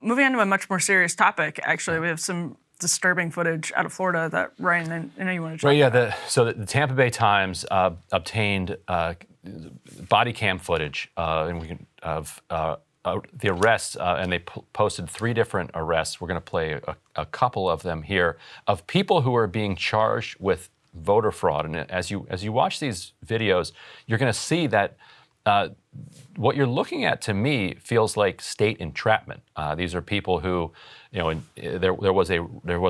moving on to a much more serious topic, actually, we have some disturbing footage out of Florida that, Ryan, I know you want to talk about. So the Tampa Bay Times obtained body cam footage of the arrests, and they posted 3 different arrests. We're going to play a couple of them here of people who are being charged with voter fraud. And as you watch these videos, you're going to see that what you're looking at, to me, feels like state entrapment. These are people who, there was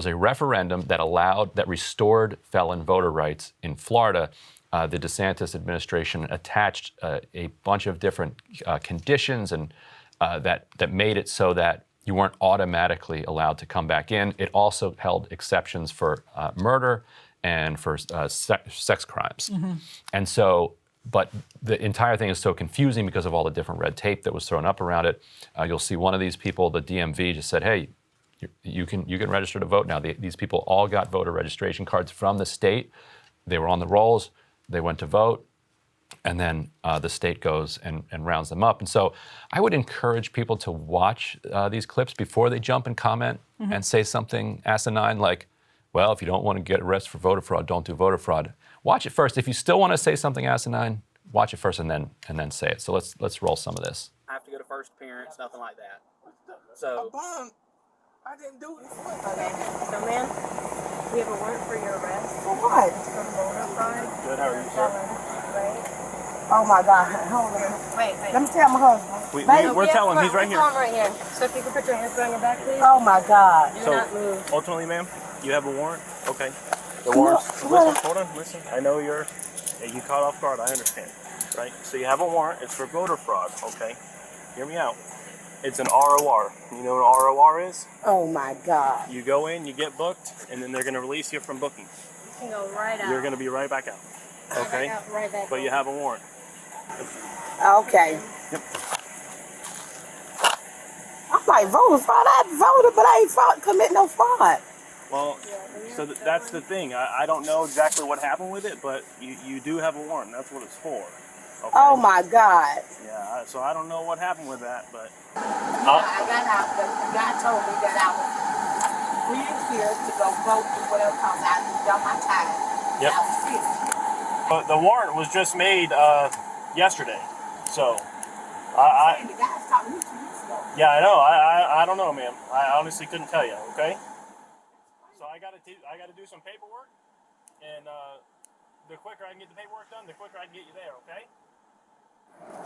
a referendum that restored felon voter rights in Florida. The DeSantis administration attached a bunch of different conditions and that made it so that you weren't automatically allowed to come back in. It also held exceptions for murder and for sex crimes. Mm-hmm. And so, but the entire thing is so confusing because of all the different red tape that was thrown up around it. You'll see one of these people, the DMV, just said, hey, you can register to vote now. These people all got voter registration cards from the state. They were on the rolls. They went to vote. And then the state goes and rounds them up. And so I would encourage people to watch these clips before they jump and comment and say something asinine like, well, if you don't want to get arrested for voter fraud, don't do voter fraud. Watch it first. If you still want to say something asinine, watch it first and then say it. So let's roll some of this. I have to go to first appearance, nothing like that. So I didn't do it. Okay. So, ma'am, we have a warrant for your arrest. For what? For voter fraud. good. How are you, sir? Right? Oh my God. Hold on. Wait. Let me tell my husband. We're telling him he's right here. Right here. So if you could put your hands behind your back, please. Oh my God. Do not move. Ultimately, ma'am, you have a warrant. Okay. The warrant. Listen. I know you caught off guard. I understand. Right. So you have a warrant. It's for voter fraud. Okay. Hear me out. It's an ROR. You know what an ROR is? Oh my God. You go in, you get booked, and then they're going to release you from booking. You can go right out. You're going to be right back out. Okay. Right back But you have a warrant. Okay. Yep. I'm like, voter fraud. I voted, but I ain't commit no fraud. Well, so that's the thing. I don't know exactly what happened with it, but you do have a warrant. That's what it's for. Okay? Oh my God. Yeah, so I don't know what happened with that, but... I got out, but the guy told me that I was free and clear to go vote or whatever, because I done my time. Yep. I was free. But the warrant was just made yesterday, so... The guy's talking to me 2 weeks ago. Yeah, I know. I don't know, ma'am. I honestly couldn't tell you, okay? So I got to do some paperwork, and the quicker I can get the paperwork done, the quicker I can get you there, okay?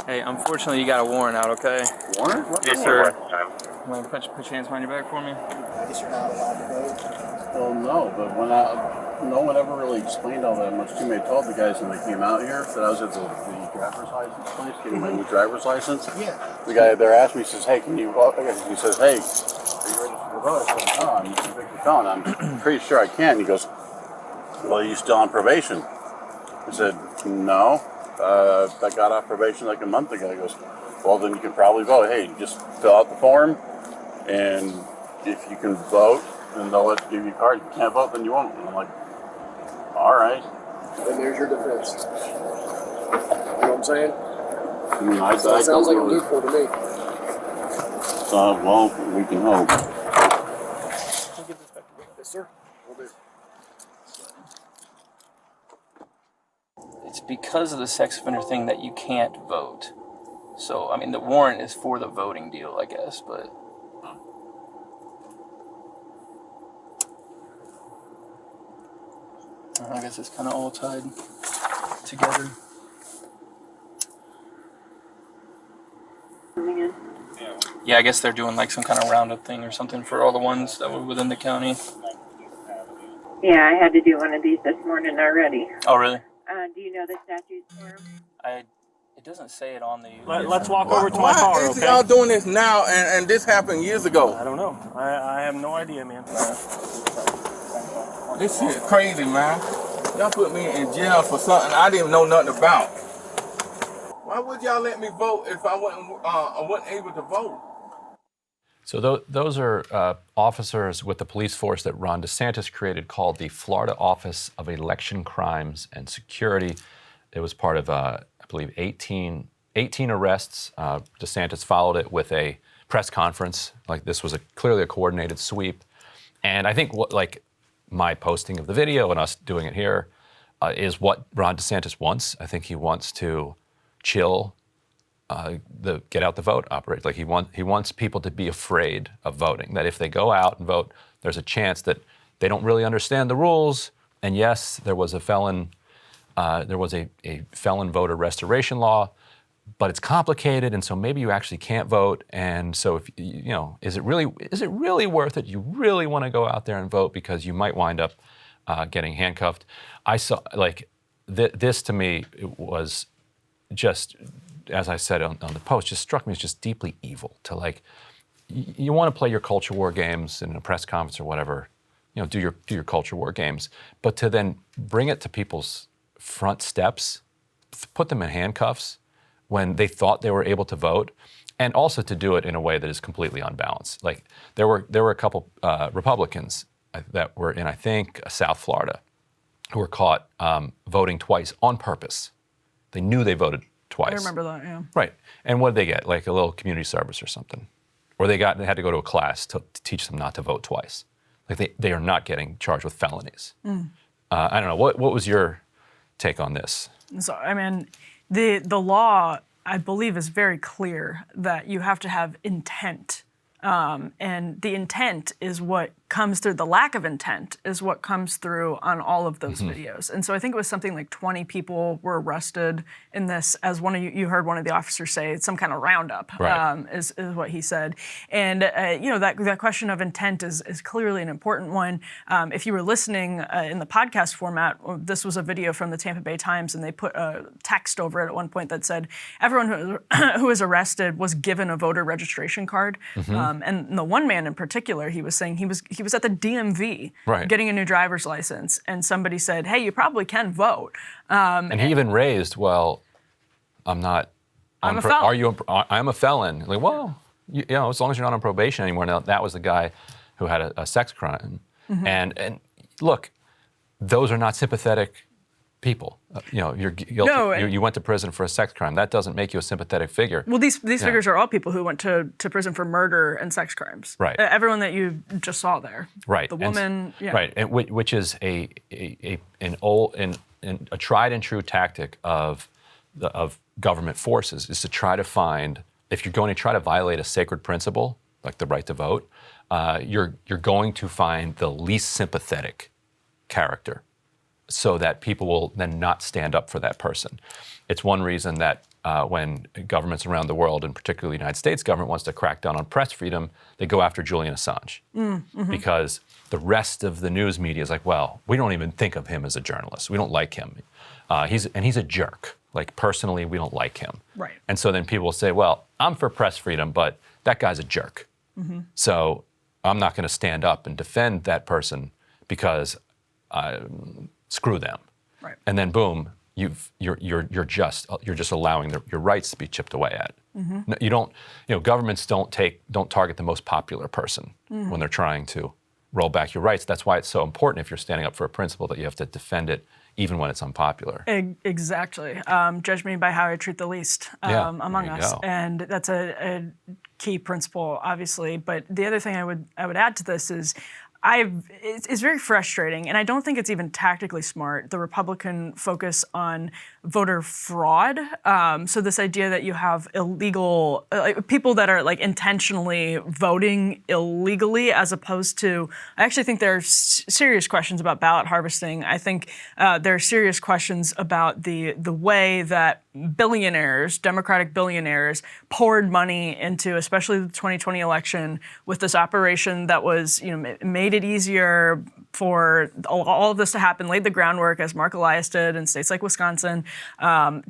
Hey, unfortunately, you got a warrant out, okay? Warrant? What Yes, sir. You want to put your hands behind your back for me? I guess you're not allowed to vote. Well, no, but no one ever really explained all that much to me. I told the guys when they came out here that I was at the driver's license place, getting my new driver's license. Yeah. The guy there asked me, he says, hey, can you vote? He says, hey, are you ready to vote? I said, no, I'm a convicted felon. I'm pretty sure I can. He goes, well, are you still on probation? I said, no. I got off probation like a month ago. He goes, well, then you can probably vote. Hey, just fill out the form, and if you can vote, then they'll give you a card. If you can't vote, then you won't. And I'm like, all right. And there's your defense. You know what I'm saying? That sounds like a loophole to me. Well, we can hope. Can you give this back to me? Yes, sir. Will do. It's because of the sex offender thing that you can't vote. So, I mean, the warrant is for the voting deal, I guess, but... I guess it's kind of all tied together. Yeah, I guess they're doing like some kind of roundup thing or something for all the ones that were within the county. Yeah, I had to do one of these this morning already. Oh, really? Do you know the statutes for them? It doesn't say it on the... Let's walk over to my car, okay? Y'all doing this now, and this happened years ago? I don't know. I have no idea, man. This shit crazy, man. Y'all put me in jail for something I didn't know nothing about. Why would y'all let me vote if I wasn't able to vote? So those are officers with the police force that Ron DeSantis created called the Florida Office of Election Crimes and Security. It was part of, I believe, 18 arrests. DeSantis followed it with a press conference. Like this was clearly a coordinated sweep. And I think my posting of the video and us doing it here is what Ron DeSantis wants. I think he wants to chill the get out the vote operate. Like he wants people to be afraid of voting. That if they go out and vote, there's a chance that they don't really understand the rules. And yes, there was a felon voter restoration law, but it's complicated, and so maybe you actually can't vote. And so, if is it really worth it? You really want to go out there and vote because you might wind up getting handcuffed. I saw this to me was just, as I said on the post, just struck me as just deeply evil. To you want to play your culture war games in a press conference or whatever, do your culture war games, but to then bring it to people's front steps, put them in handcuffs when they thought they were able to vote, and also to do it in a way that is completely unbalanced. Like there were a couple Republicans that were in, I think, South Florida, who were caught voting twice on purpose. They knew they voted twice. I remember that, yeah. Right. And what did they get? Like a little community service or something. Or they had to go to a class to teach them not to vote twice. Like they are not getting charged with felonies. I don't know. What was your take on this? So, I mean, the law, I believe, is very clear that you have to have intent. And the intent is what comes through. The lack of intent is what comes through on all of those videos. And so I think it was something like 20 people were arrested in this, as you heard one of the officers say, it's some kind of roundup, right. is what he said. And that question of intent is clearly an important one. If you were listening in the podcast format, this was a video from the Tampa Bay Times, and they put a text over it at one point that said everyone who was arrested was given a voter registration card. And the one man in particular, he was saying he was at the DMV getting a new driver's license, and somebody said, "Hey, you probably can vote." And he even raised, "Well, I'm a felon. I'm a felon." Like, well, as long as you're not on probation anymore. Now, that was the guy who had a sex crime, and look, those are not sympathetic people. You're guilty. No, you went to prison for a sex crime. That doesn't make you a sympathetic figure. Well, these figures are all people who went to prison for murder and sex crimes. Right. Everyone that you just saw there. Right. The woman. Right. And which is a tried and true tactic of government forces, is to try to find, if you're going to try to violate a sacred principle like the right to vote, you're going to find the least sympathetic character, so that people will then not stand up for that person. It's one reason that when governments around the world, and particularly the United States government, wants to crack down on press freedom, they go after Julian Assange. Because the rest of the news media is like, well, we don't even think of him as a journalist. We don't like him. He's a jerk. Like, personally, we don't like him. Right. And so then people will say, well, I'm for press freedom, but that guy's a jerk. So I'm not going to stand up and defend that person because screw them. Right. And then boom, you're just allowing your rights to be chipped away at. No, you don't. Governments don't target the most popular person when they're trying to roll back your rights. That's why it's so important, if you're standing up for a principle, that you have to defend it even when it's unpopular. Exactly. Judge me by how I treat the least among us, and that's a key principle, obviously. But the other thing I would add to this is, it's very frustrating, and I don't think it's even tactically smart, the Republican focus on voter fraud. So this idea that you have illegal people that are intentionally voting illegally, as opposed to, I actually think there are serious questions about ballot harvesting. I think there are serious questions about the way that billionaires, Democratic billionaires, poured money into, especially the 2020 election, with this operation that was, made it easier for all of this to happen, laid the groundwork, as Mark Elias did in states like Wisconsin,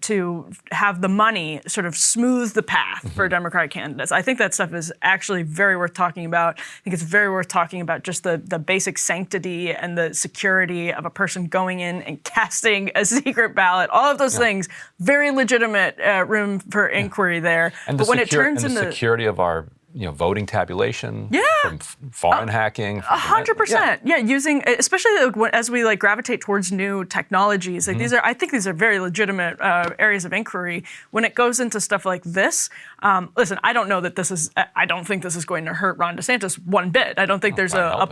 to have the money sort of smooth the path for Democratic candidates. I think that stuff is actually very worth talking about. I think it's very worth talking about just the basic sanctity and the security of a person going in and casting a secret ballot. All of those things, very legitimate room for inquiry there. And but when it turns into the security of our voting tabulation, from foreign hacking. 100%. Yeah, using, especially as we gravitate towards new technologies. I think these are very legitimate areas of inquiry. When it goes into stuff like this, Listen, I don't know that I don't think this is going to hurt Ron DeSantis one bit. I don't think there's a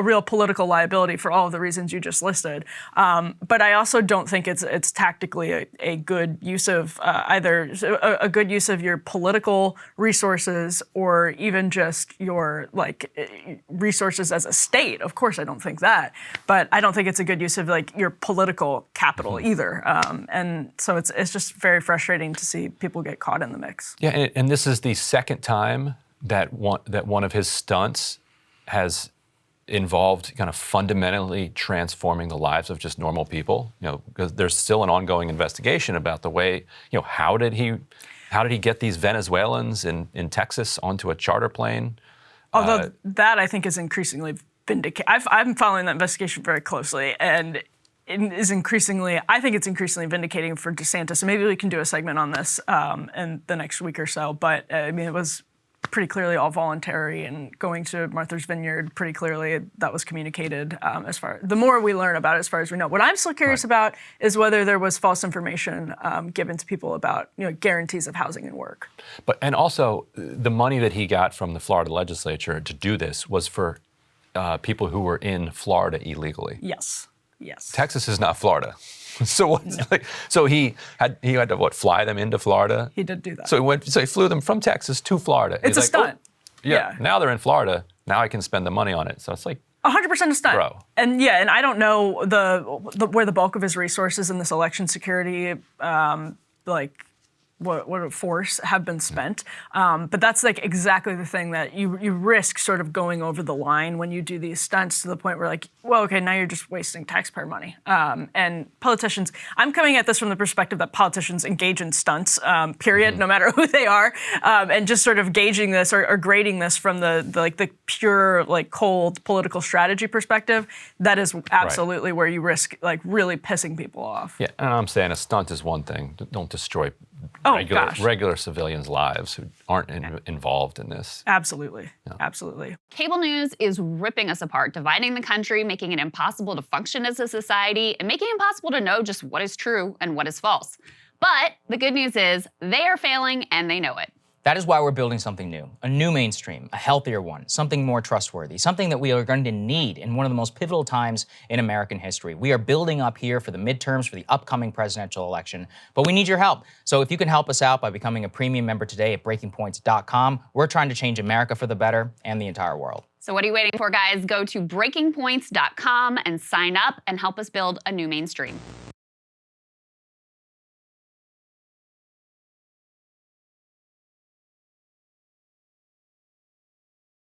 real political liability for all of the reasons you just listed. But I also don't think it's tactically a good use of either a good use of your political resources or even just your resources as a state. Of course, I don't think that, but I don't think it's a good use of your political capital either. And so it's just very frustrating to see people get caught in the mix. Yeah, and this is the second time that one of his stunts has involved kind of fundamentally transforming the lives of just normal people. Because there's still an ongoing investigation about the way, how did he get these Venezuelans in Texas onto a charter plane? Although that I think is increasingly vindicated. I'm following that investigation very closely, and I think it's increasingly vindicating for DeSantis. So maybe we can do a segment on this in the next week or so. But I mean, it was pretty clearly all voluntary, and going to Martha's Vineyard, pretty clearly that was communicated. The more we learn about it, as far as we know. What I'm still curious about is whether there was false information given to people about guarantees of housing and work. And also the money that he got from the Florida legislature to do this was for people who were in Florida illegally. Yes. Texas is not Florida. So he had to fly them into Florida? He did do that. So he flew them from Texas to Florida. It's a stunt. Yeah. Now they're in Florida. Now I can spend the money on it. So it's 100% a stunt. Bro. And I don't know where the bulk of his resources in this election security what force have been spent. But that's exactly the thing that you risk sort of going over the line when you do these stunts, to the point where now you're just wasting taxpayer money. And politicians, I'm coming at this from the perspective that politicians engage in stunts, period, no matter who they are, and just sort of gauging this or grading this from the pure cold political strategy perspective. That is absolutely where you risk really pissing people off. Yeah, and I'm saying a stunt is one thing. Don't destroy regular civilians' lives who aren't involved in this. Absolutely. Absolutely. Cable news is ripping us apart, dividing the country, making it impossible to function as a society, and making it impossible to know just what is true and what is false. But the good news is they are failing and they know it. That is why we're building something new, a new mainstream, a healthier one, something more trustworthy, something that we are going to need in one of the most pivotal times in American history. We are building up here for the midterms, for the upcoming presidential election, but we need your help. So if you can help us out by becoming a premium member today at breakingpoints.com, we're trying to change America for the better and the entire world. So what are you waiting for, guys? Go to breakingpoints.com and sign up and help us build a new mainstream.